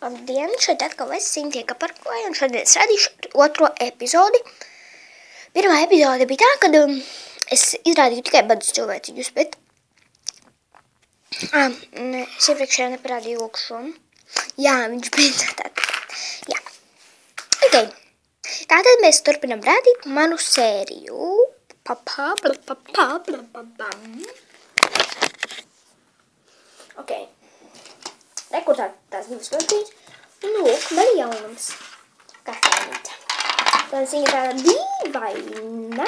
Labdien, šeit atkal es Sintie Kaparkoja, un šodien es radīšu otro epizodi. Pirmā epizode bija tā, kad es izrādīju tikai badus cilvēciņus, bet es iepriekšējā neparādīju lūkšu. Jā, viņš bija tātad. Jā. Ok. Tātad mēs turpinam rādīt manu sēriju. Ok. Rekur tās divas vērtīņas. Un lūk, man ir jaunums. Kafēnīca. Tad viņa tāda dīvaina.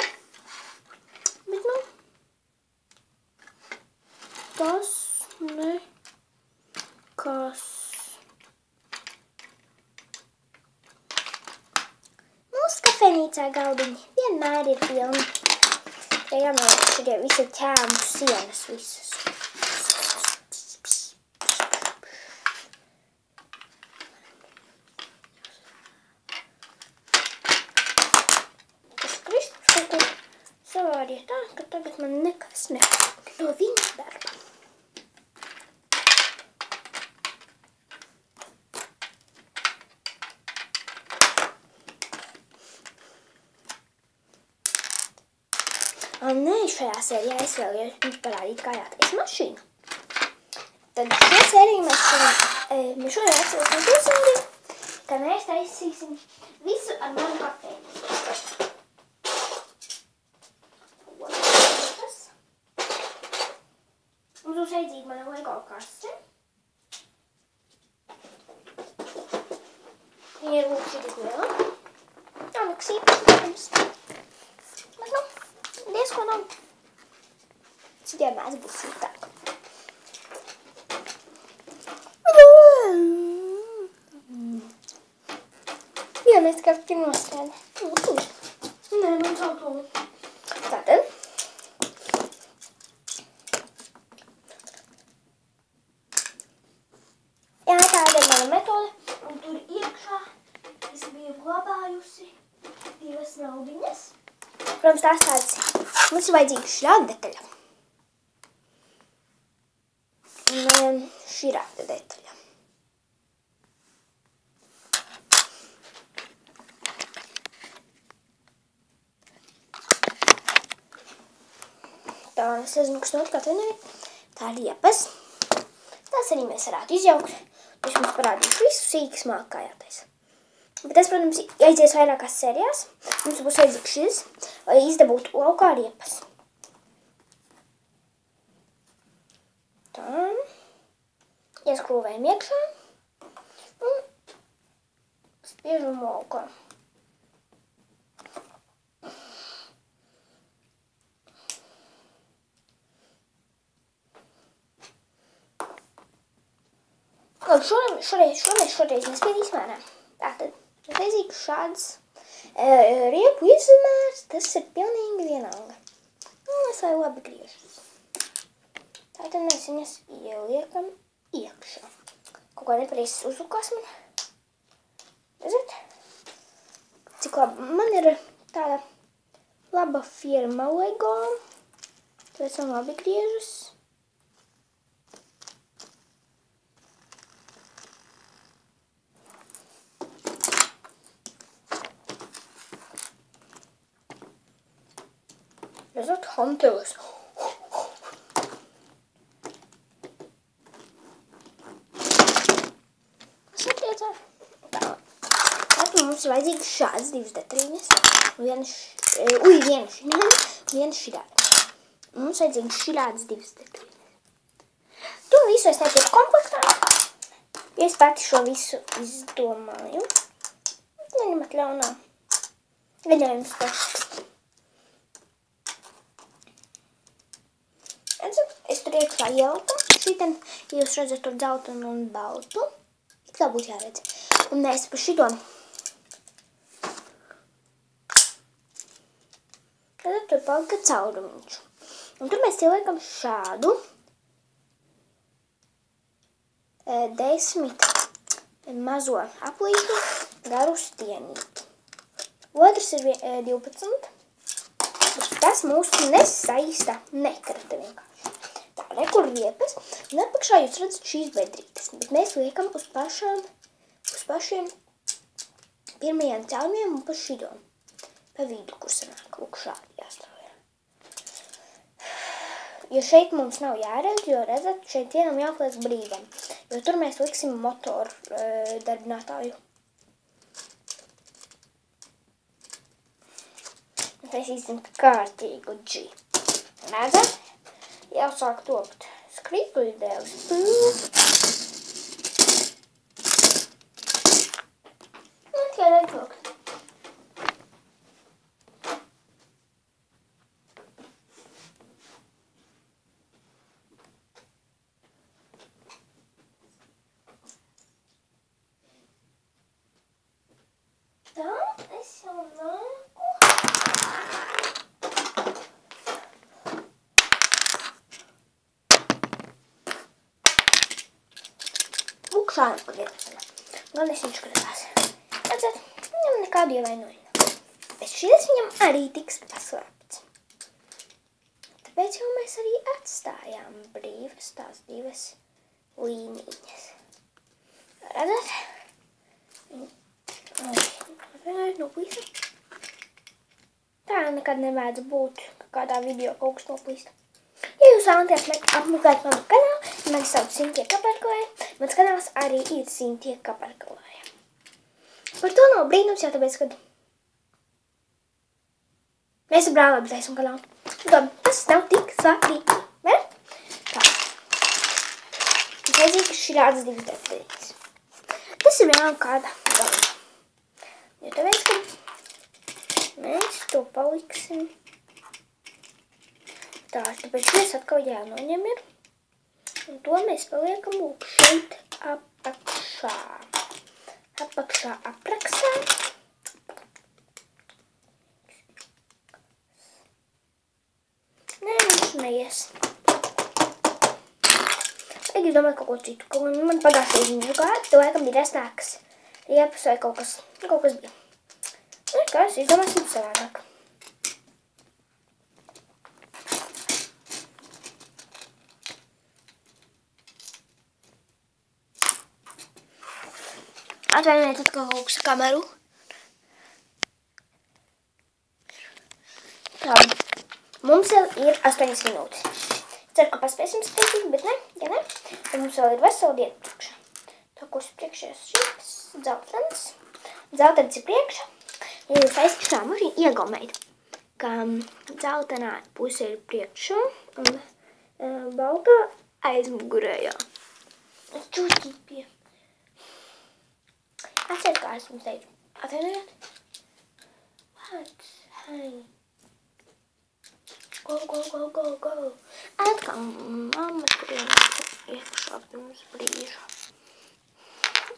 Bet, tas nekas. Mūsu kafēnīcā galdiņi vienmēr ir pilni. Ja jānoliek šitie visi ķēmu sienas visas. Savādi ir tā, ka tagad man nekas nepaliek no viņa darba. Nē, šajā sērijā es vēl jums parādīt, kā jātaisa mašīna. Tad šo sēriju mēs šodien atcīsim šo sēriju, ka mēs taisīsim visu ar manu kafēnīcu. Mums būs vajadzīga mana Lego kase. Viņa ir lūk šitik liela. Tā nekas īpašs. Bet, diezko nav. Citiem mēs būs sītāk. Jā, mēs tikai pirmo strādi. Nē, man savu to. Tātad. Jā, tāda ir mana metode, un tur iekšā es biju glabājusi divas naudiņas. Protams, tās tādas, mums ir vajadzīga šāda detaļa. Un šī rāda detaļa. Tā, es nezinu, kas not kā trenēja. Tā ir riepas. Tās arī mēs varētu izjaukt. Es jums parādīšu visu sīki smāk, kā jātaisa. Bet tas, protams, aizies vairākās sērijās. Mums būs vajadzīgs šis, lai izdabūtu laukā riepas. Tā. Ieskrūvējam iekšā. Un spiežam laukā. Šoreiz mēs spiedīsim ārā. Tātad, mums vajadzīgs šāds riepu izmērs, tas ir pilnīgi vienalga. Es vai labi griežas. Tātad mēs viņas ieliekam iekšā. Kaut kā nepareizes uzlukās man. Redzat? Cik labi. Man ir tāda laba firma Lego. Tāpēc man labi griežas. Redzat, hantelis. Satiecā. Tā. Tātad mums ir vajadzīgas šādas divas detaļiņas. Viena širāda. Mums vajadzīgas širādas divas detaļiņas. To visu es nepieku komplektā. Es pati šo visu izdomāju. Neņemat ļaunā. Gaļojums paši. Es tur iekšā ieliku. Šiten, ja jūs redzat tur dzeltenu un baltu. Tik tā būtu jāredz. Un mēs pa šito. Tad tur palika caurumiņš. Un tur mēs ieliekam šādu 10 mazo aplīšu garu stienīti. Otrs ir 12. Tas mūsu nesaista, nekrata vienkārši. Tā, rekur riepas, un apakšā jūs redzat šīs bedrītes, bet mēs liekam uz pašām pašiem pirmajiem caurumiem un pa šido. Pa vidu, kur sanāk. Lūk, šādi jāstāvē. Jo šeit mums nav jāredz, jo redzat, šeit vienam jāpaliek brīvam. Jo tur mēs liksim motoru darbinātāju. Mēs taisīsim kārtīgu dži. Redzat? Jāsāk topt skrituļdēlis. Tikai redzot. Tā, es jau nāku. Lūk, šādi pagriezam. Gan es viņš gribās. Redzat, viņam nekādu ievainojumu. Bet šis viņam arī tiks paslēpts. Tāpēc jau mēs arī atstājām brīvas tās divas līnijas. Redzat? Noplīsta. Tā nekad nevajadz būt, ka kādā video kaut kas noplīsta. Ja jūs vēlaties apmeklēt manu kanālu, mani sauc Sintie Kaparkalēja. Mans kanāls arī ir Sintie Kaparkalēja. Par to nav brīnums jau tāpēc, kad mēs ar brāli taisam kanālu. Labi, tas nav tik svarīgi, ne? Tā. Es redzīju, ka šādas divas darbības. Tas ir vienalga kāda galva. Jo tāpēc, ka mēs to paliksim. Tā, tāpēc mēs atkal jānoņem ir. Un to mēs paliekam lūk šeit apakšā. Apakšā apraksā. Nē, viņš neies. Es domāju kaut ko citu. Man pagājušajā ziņu gāja, tu laikam bija resnākas riepas vai kaut kas bija. Nekas, izdomāsim savādāk. Atvainojiet atkal kaut kas kameru. Tā, mums vēl ir 8 minūtes. Ceru, ka paspēsim spēcīgi, bet ne, ja ne, tad mums vēl ir vesela diena priekšā. Tā, kurš priekšējās šis dzeltens. Dzeltens ir priekšā. Ja jūs aizkšā mašīnu iegaumējat, ka dzeltenā puse ir priekšā un baltā aizmugurējā. Čūtīt pie. Atceru, kā es jums teicu. Atvainojiet? Vārds, hei. Go. Atkal mamma turien iekšā pirms brīža.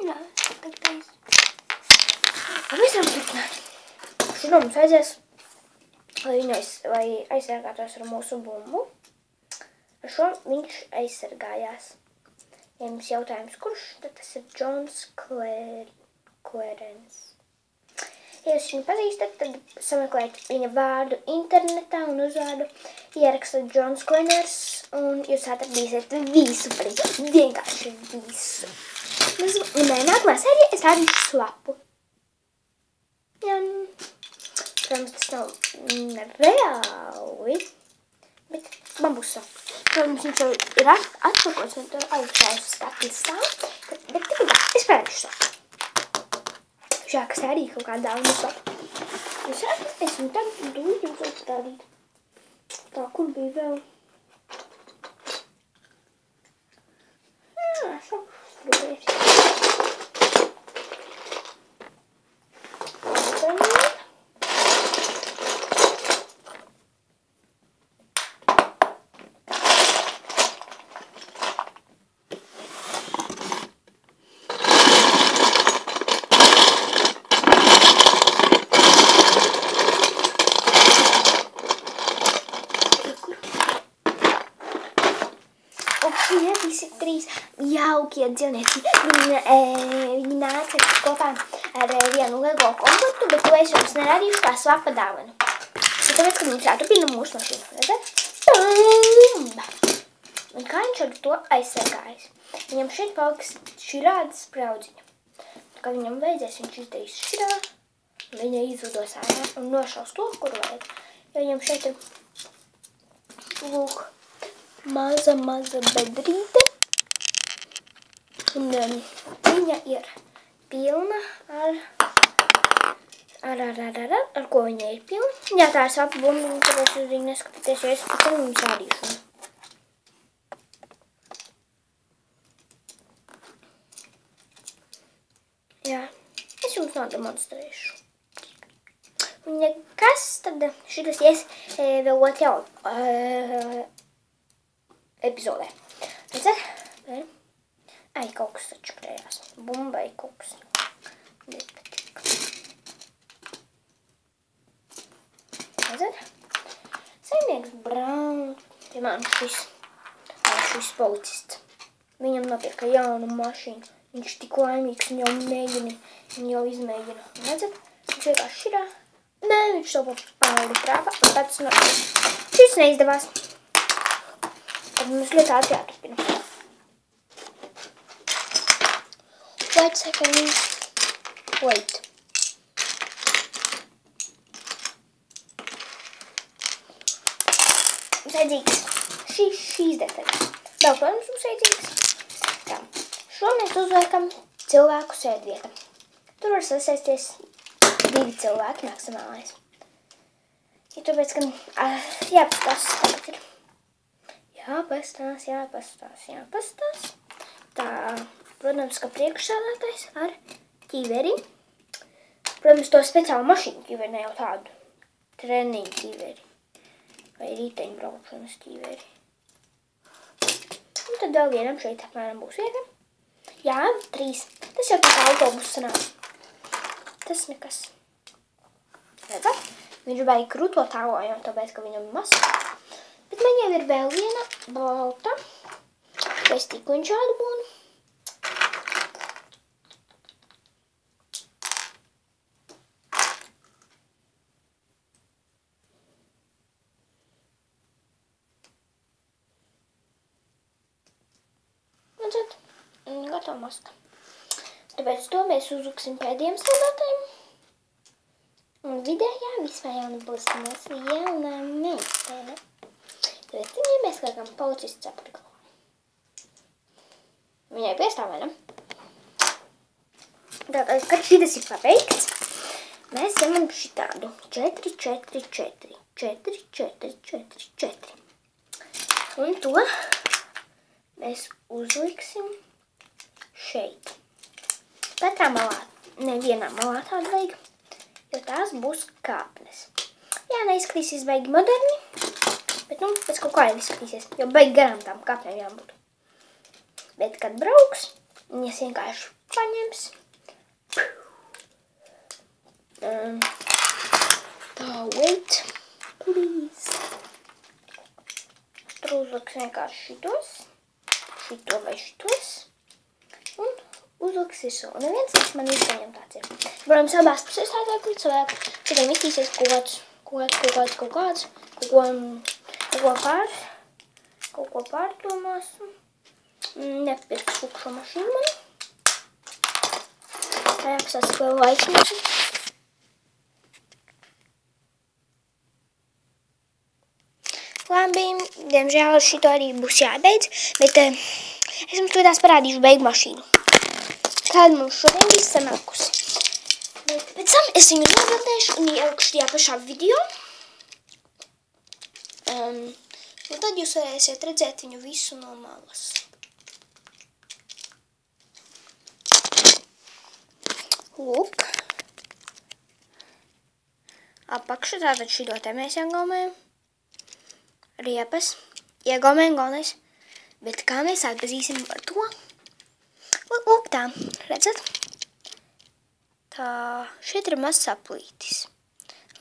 Jā, tagad aiz. Mēs varam turpināt. Šodien mums aizies, lai aizsargātos ar mūsu bumbu. Ar šo viņš aizsargājās. Ja jums jautājums, kurš, tad tas ir Džons Clarence. Ja jūs viņu pazīstat, tad sameklēt viņa vārdu internetā un uzvārdu ierakstat Džons Clarence un jūs atradīsiet visu par viņu. Vienkārši visu. Nākamā sērija es rādīšu slapu. Jā, protams, tas nav reāli, bet bambusa. Protams, viņš jau ir atsakots un tur augšā uz skatu stāv, bet tikai es parādīšu slapu. Šākas arī kaut kāda daudz slapu. Es esmu tad dūļi jums atstādīt. Tā, kur bija vēl? Jā, saprūvēs. Visi trīs jaukie dzīvnieci. Viņi nāca kopā ar vienu Lego komplektu, bet to es jums nerādīšu kā svapa dāvanu. Tāpēc, ka viņš atrupina mūsu mašīnu. Redzat? Un kā viņš ar to aizsargājas? Viņam šeit paliks šī rāda spraudziņa. Tā kā ka viņam vajadzēs, viņš izdarīs šitā. Viņa izvados ārā un nošaus to, kur vajag. Jo viņam šeit ir, lūk, maza bedrīte. Un viņa ir pilna ar ko viņa ir pilna. Jā, tā ir sāpa bumbiņa, tāpēc uz viņu neskatīties, jo es pēc tam jums rādīšu. Jā, es jums nodemonstrēšu. Un ja kas, tad šitas ies vēl otrajā epizodē. Redzat? Ai, kaut kas taču krējās. Bumbai kaut kas nepatika. Redzat? Saimnieks Braun, piemēram šis policists. Viņam nopirka jaunu mašīnu. Viņš tik laimīgs un jau mēģina, un jau izmēģina. Redzat? Viņš vienkārši šitā. Nē, viņš to pārli trāpā. Un tāds šis neizdevās. Tad mums ļoti ātri jāturpina. Wait a second. Wait. Mums vajadzīgs šīs detaļas. Vēl, protams, mums vajadzīgs. Tā. Šo mēs uzliekam cilvēku sēdvieta. Tur var sasēsties 2 cilvēki maksimālais. Ja tāpēc, ka jāpastās tagad ir. Jāpastās. Tā, protams, ka priekšsēdētājs ar ķīveri. Protams, to speciālu mašīnu ķīveri, ne jau tādu treniņu ķīveri. Vai riteņbraukšanas ķīveri. Un tad vēl vienam šeit apmēram būs vieta. Jā, 3. Tas jau tā kā autobus sanāk. Tas nekas. Redzat? Viņš baigi kruto tālojam, tāpēc, ka viņam maz. Bet man jau ir vēl viena balta. Es tikko viņš šādu būnu. Redzat? Gatava maska. Tāpēc to mēs uzliksim pēdējiem strādātājiem. Un vidējā vispār jau nebūs mūsu jaunā meitene. Tāpēc viņai mēs liekam policists apriklā. Viņai piestāvēnam. Tātad, kad šitas ir pabeigts, mēs ņemam šitādu 4, 4, 4, 4, 4, 4, 4. Un to mēs uzliksim šeit. Katrā malā, nevienā malā tāda vajag, jo tās būs kāpnes. Jā, neizskatīsies baigi moderni, bet nu, pēc kaut kā jau izskatīsies, jo baigi garām tām kāpnēm jābūt. Bet, kad brauks, viņas vienkārši paņems. Tā, wait, please. Tur uzliks vienkārši šitos, šito vai šitos. Un uzliks visu. Un neviens man īsteniem tāds ir. Protams, abās pusēs tādā kur cilvēku. Šitiem iztīsies kaut ko pārdomās. Nepirks tukšo mašīnu man. Tā jāksās vēl laikmēši. Labi, diemžēl šito arī būs jābeidz, bet es jums tūdās parādīšu beigu mašīnu. Kāda mums šodien ir sanākusi. Bet pēc tam es viņu nobildēšu un ielikšu tajā pašā video. Un tad jūs varēsiet redzēt viņu visu no malas. Lūk. Apakšu tātad šito te mēs iegaumējam. Riepas. Iegaumējam galvenais. Bet kā mēs atpazīsim par to? Lūk tā. Redzat? Tā. Šeit ir mazs aplītis.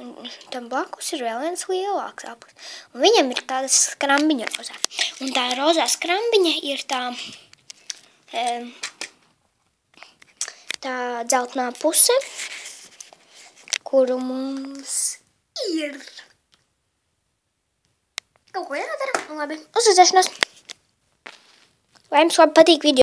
Un tam blakus ir vēl viens lielāks aplis. Un viņam ir tāda skrambiņa rozā. Un tā rozā skrambiņa ir tā dzeltenā puse, kuru mums ir. Kaut ko jādara. Labi. Uz redzēšanos. Lai jums labi patīk video.